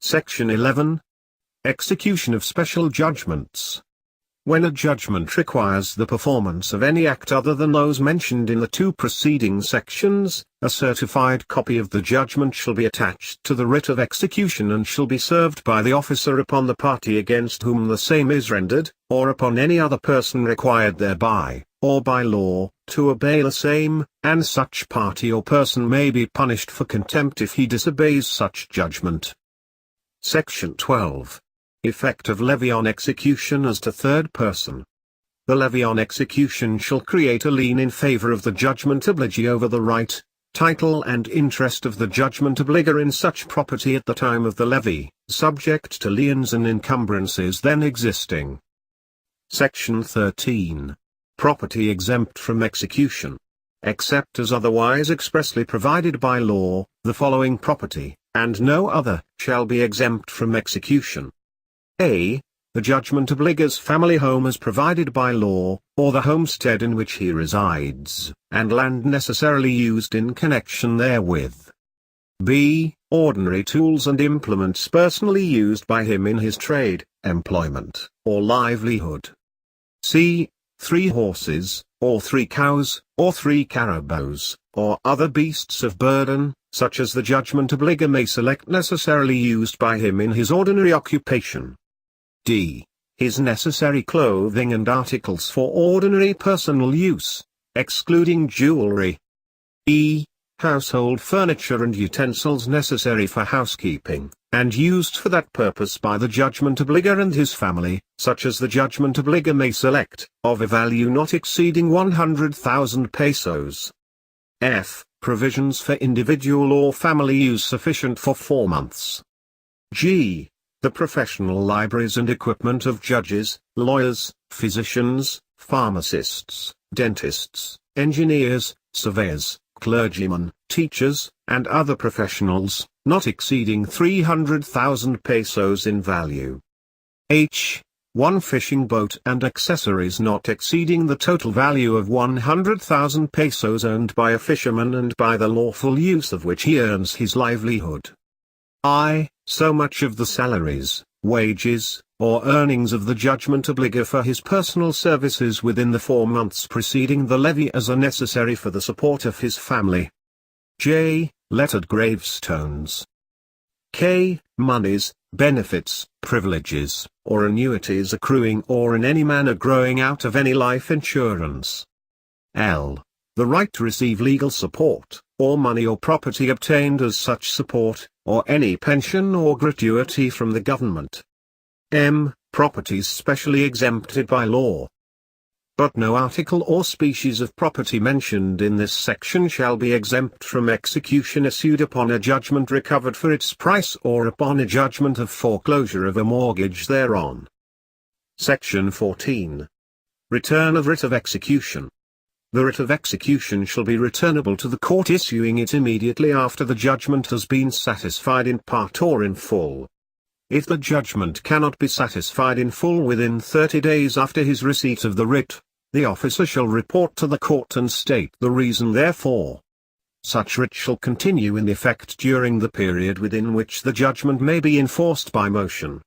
Section 11. Execution of special judgments. When a judgment requires the performance of any act other than those mentioned in the two preceding sections, a certified copy of the judgment shall be attached to the writ of execution and shall be served by the officer upon the party against whom the same is rendered, or upon any other person required thereby, or by law, to obey the same, and such party or person may be punished for contempt if he disobeys such judgment. Section 12. Effect of levy on execution as to third person. The levy on execution shall create a lien in favor of the judgment obligee over the right, title and interest of the judgment obliger in such property at the time of the levy, subject to liens and encumbrances then existing. Section 13. Property exempt from execution. Except as otherwise expressly provided by law, the following property, and no other, shall be exempt from execution. A. The judgment obliger's family home as provided by law, or the homestead in which he resides, and land necessarily used in connection therewith. B. Ordinary tools and implements personally used by him in his trade, employment, or livelihood. C. 3 horses, or 3 cows, or 3 carabaos, or other beasts of burden, such as the judgment obliger may select necessarily used by him in his ordinary occupation. D. His necessary clothing and articles for ordinary personal use, excluding jewelry. E. Household furniture and utensils necessary for housekeeping, and used for that purpose by the judgment obliger and his family, such as the judgment obliger may select, of a value not exceeding 100,000 pesos. F. Provisions for individual or family use sufficient for 4 months. G. The professional libraries and equipment of judges, lawyers, physicians, pharmacists, dentists, engineers, surveyors, clergymen, teachers, and other professionals, not exceeding 300,000 pesos in value. H. 1 fishing boat and accessories not exceeding the total value of 100,000 pesos owned by a fisherman and by the lawful use of which he earns his livelihood. I. So much of the salaries, wages, or earnings of the judgment obliger for his personal services within the 4 months preceding the levy as are necessary for the support of his family. J. Lettered gravestones. K. Monies, benefits, privileges, or annuities accruing or in any manner growing out of any life insurance. L. The right to receive legal support, or money or property obtained as such support, or any pension or gratuity from the government. M. Properties specially exempted by law. But no article or species of property mentioned in this section shall be exempt from execution issued upon a judgment recovered for its price or upon a judgment of foreclosure of a mortgage thereon. Section 14. Return of writ of execution. The writ of execution shall be returnable to the court issuing it immediately after the judgment has been satisfied in part or in full. If the judgment cannot be satisfied in full within 30 days after his receipt of the writ, the officer shall report to the court and state the reason therefor. Such writ shall continue in effect during the period within which the judgment may be enforced by motion.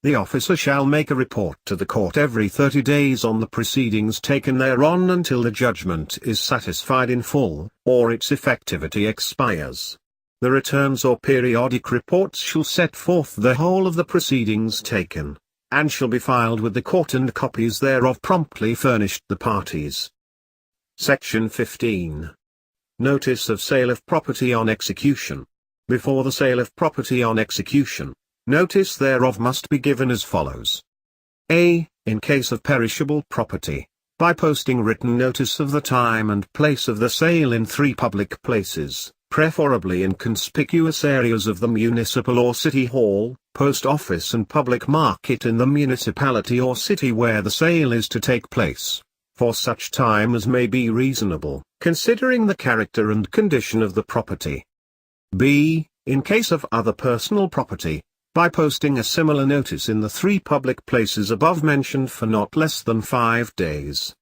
The officer shall make a report to the court every 30 days on the proceedings taken thereon until the judgment is satisfied in full, or its effectivity expires. The returns or periodic reports shall set forth the whole of the proceedings taken, and shall be filed with the court and copies thereof promptly furnished the parties. Section 15. Notice of sale of property on execution. Before the sale of property on execution, notice thereof must be given as follows. A. In case of perishable property, by posting written notice of the time and place of the sale in 3 public places, preferably in conspicuous areas of the municipal or city hall, post office and public market in the municipality or city where the sale is to take place, for such time as may be reasonable, considering the character and condition of the property. B. In case of other personal property, by posting a similar notice in the 3 public places above mentioned for not less than 5 days.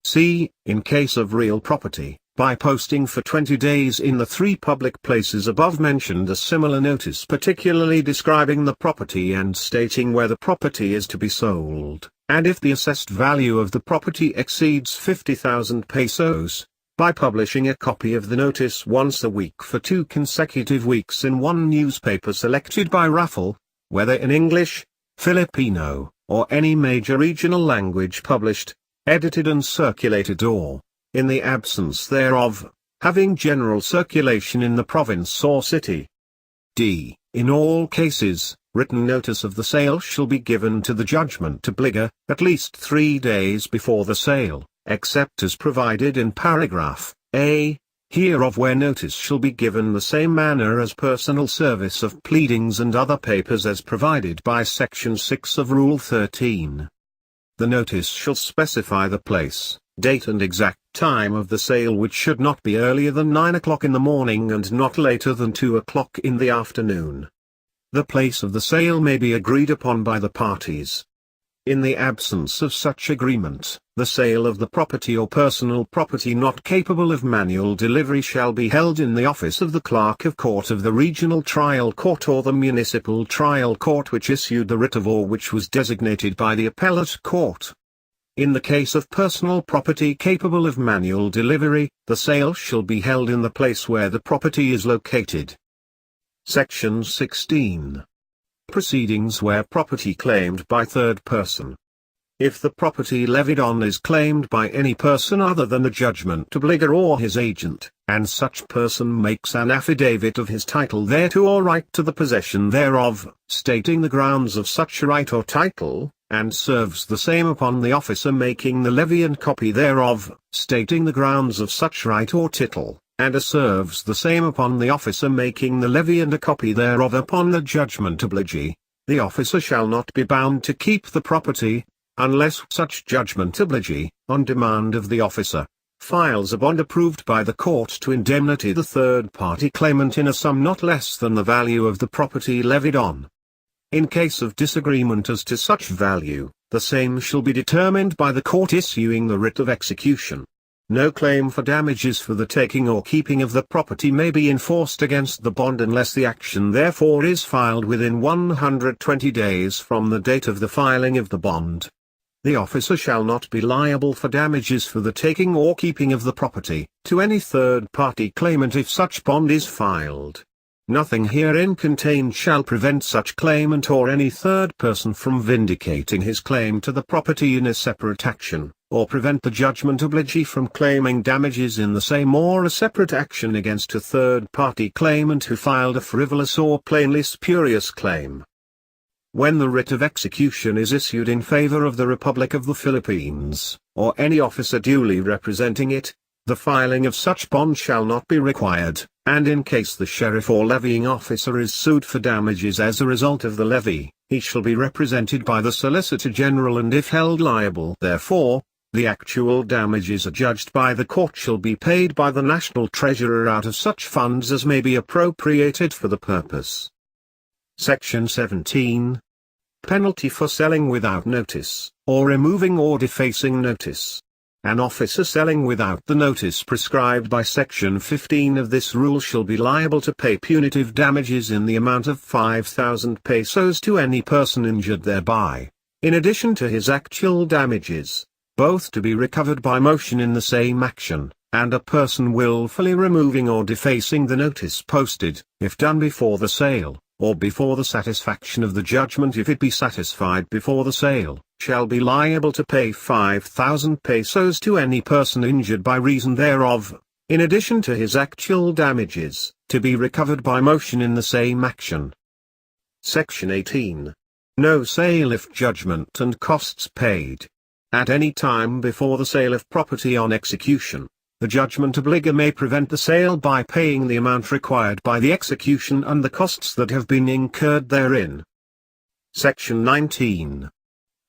C. In case of real property, by posting for 20 days in the 3 public places above mentioned a similar notice particularly describing the property and stating where the property is to be sold, and if the assessed value of the property exceeds 50,000 pesos, by publishing a copy of the notice once a week for 2 consecutive weeks in one newspaper selected by raffle, whether in English, Filipino, or any major regional language published, edited and circulated or, in the absence thereof, having general circulation in the province or city. D. In all cases, written notice of the sale shall be given to the judgment obligor, at least 3 days before the sale, except as provided in paragraph A hereof, where notice shall be given the same manner as personal service of pleadings and other papers as provided by section 6 of Rule 13. The notice shall specify the place, date and exact time of the sale, which should not be earlier than 9 o'clock in the morning and not later than 2 o'clock in the afternoon. The place of the sale may be agreed upon by the parties. In the absence of such agreement, the sale of the property or personal property not capable of manual delivery shall be held in the office of the clerk of court of the regional trial court or the municipal trial court which issued the writ of, or which was designated by the appellate court. In the case of personal property capable of manual delivery, the sale shall be held in the place where the property is located. Section 16. Proceedings where property claimed by third person. If the property levied on is claimed by any person other than the judgment obligor or his agent, and such person makes an affidavit of his title thereto or right to the possession thereof, stating the grounds of such right or title, and serves the same upon the officer making the levy and copy thereof, stating the grounds of such right or title, and serves the same upon the officer making the levy and a copy thereof upon the judgment obligee, the officer shall not be bound to keep the property, unless such judgment obligee, on demand of the officer, files a bond approved by the court to indemnity the third-party claimant in a sum not less than the value of the property levied on. In case of disagreement as to such value, the same shall be determined by the court issuing the writ of execution. No claim for damages for the taking or keeping of the property may be enforced against the bond unless the action therefore is filed within 120 days from the date of the filing of the bond. The officer shall not be liable for damages for the taking or keeping of the property to any third-party claimant if such bond is filed. Nothing herein contained shall prevent such claimant or any third person from vindicating his claim to the property in a separate action, or prevent the judgment obligee from claiming damages in the same or a separate action against a third-party claimant who filed a frivolous or plainly spurious claim. When the writ of execution is issued in favor of the Republic of the Philippines, or any officer duly representing it, the filing of such bond shall not be required, and in case the sheriff or levying officer is sued for damages as a result of the levy, he shall be represented by the Solicitor General, and if held liable therefore, the actual damages adjudged by the court shall be paid by the national treasurer out of such funds as may be appropriated for the purpose. Section 17. Penalty for selling without notice, or removing or defacing notice. An officer selling without the notice prescribed by Section 15 of this rule shall be liable to pay punitive damages in the amount of 5,000 pesos to any person injured thereby, in addition to his actual damages, both to be recovered by motion in the same action, and a person willfully removing or defacing the notice posted, if done before the sale, or before the satisfaction of the judgment if it be satisfied before the sale, shall be liable to pay 5,000 pesos to any person injured by reason thereof, in addition to his actual damages, to be recovered by motion in the same action. Section 18. No sale if judgment and costs paid. At any time before the sale of property on execution, the judgment obligor may prevent the sale by paying the amount required by the execution and the costs that have been incurred therein. Section 19.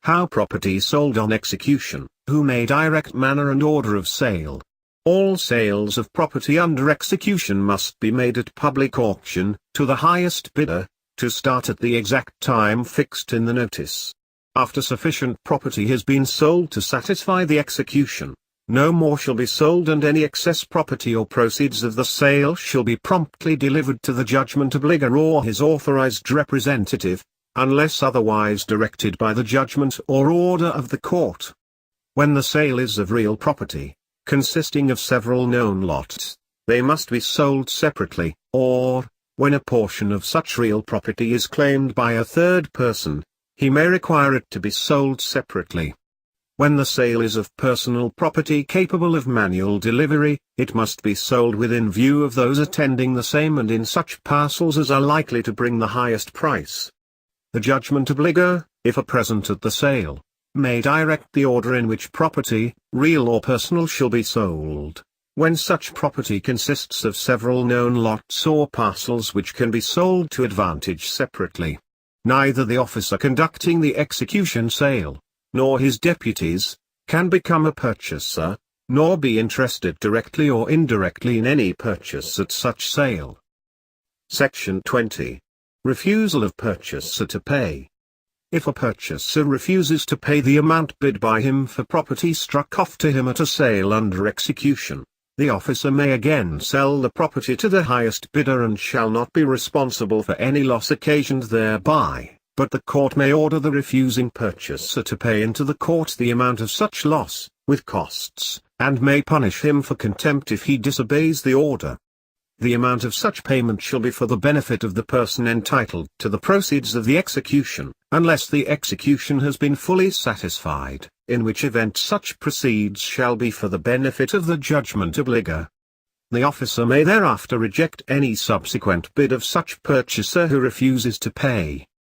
How property sold on execution, who may direct manner and order of sale. All sales of property under execution must be made at public auction, to the highest bidder, to start at the exact time fixed in the notice. After sufficient property has been sold to satisfy the execution, No more shall be sold, and any excess property or proceeds of the sale shall be promptly delivered to the judgment obliger or his authorized representative, unless otherwise directed by the judgment or order of the court. When the sale is of real property, consisting of several known lots, they must be sold separately, or, when a portion of such real property is claimed by a third person, he may require it to be sold separately. When the sale is of personal property capable of manual delivery, it must be sold within view of those attending the same and in such parcels as are likely to bring the highest price. The judgment obliger, if present at the sale, may direct the order in which property, real or personal, shall be sold. When such property consists of several known lots or parcels which can be sold to advantage separately, neither the officer conducting the execution sale, nor his deputies, can become a purchaser, nor be interested directly or indirectly in any purchase at such sale. Section 20. Refusal of purchaser to pay. If a purchaser refuses to pay the amount bid by him for property struck off to him at a sale under execution, the officer may again sell the property to the highest bidder and shall not be responsible for any loss occasioned thereby, but the court may order the refusing purchaser to pay into the court the amount of such loss, with costs, and may punish him for contempt if he disobeys the order. The amount of such payment shall be for the benefit of the person entitled to the proceeds of the execution, unless the execution has been fully satisfied, in which event such proceeds shall be for the benefit of the judgment obliger. The officer may thereafter reject any subsequent bid of such purchaser who refuses to pay,